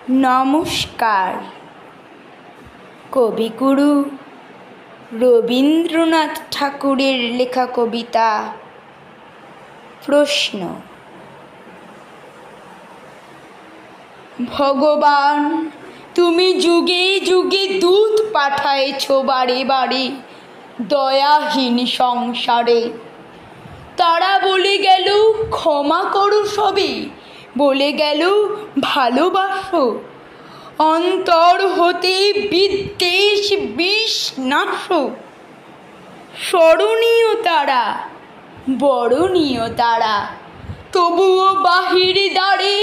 নমস্কার। কবিগুরু রবীন্দ্রনাথ ঠাকুরের লেখা কবিতা প্রশ্ন। ভগবান, তুমি যুগে যুগে দূত পাঠাইছ বারে বারে দয়াহীন সংসারে। তারা বলে গেল ক্ষমা করো সবে, বলে গেল ভালোবাসো, অন্তর হতে বিদ্বেষ বিষ নাশো। স্মরণীয় তারা, বরণীয় তারা, তবুও বাহির দ্বারে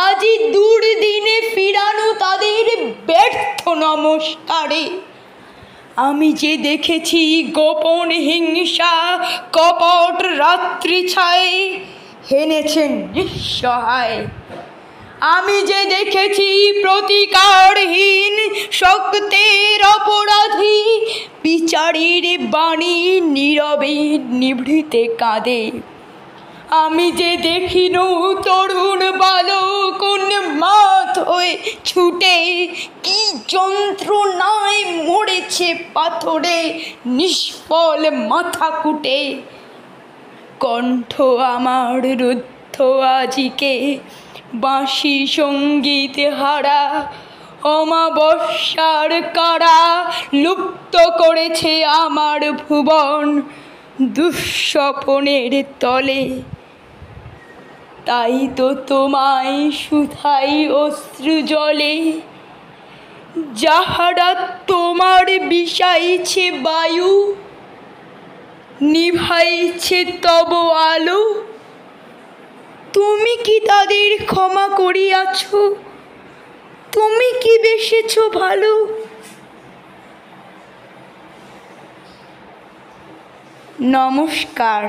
আজি দুর্দিনে ফিরানো তাদের ব্যর্থ নমস্কারে। আমি যে দেখেছি গোপন হিংসা কপট রাত্রি ছায়ে হেনেছেন নিঃসহায়। আমি যে দেখেছি প্রতিকারহীন শক্তের অপরাধী বিচারের বাণী নীরবে নিভৃতে কাঁদে। আমি যে দেখিনু তরুণ বালক উন্মাদ হয়ে ছুটে কি যন্ত্রণায় মরেছে পাথরে নিষ্ফল মাথা কুটে। কণ্ঠ আমার রুদ্ধ আজিকে বাঁশি সঙ্গীত হারা, অমাবস্যার কারা লুপ্ত করেছে আমার ভুবন দুঃস্বপনের তলে। তাই তো তোমায় শুধাই অশ্রু জলে, যাহারা তোমার বিষাইছে বায়ু নিভাইছে তব আলো। তুমি কি তাদের ক্ষমা করিয়াছ? তুমি কি বেসেছ ভালো? নমস্কার।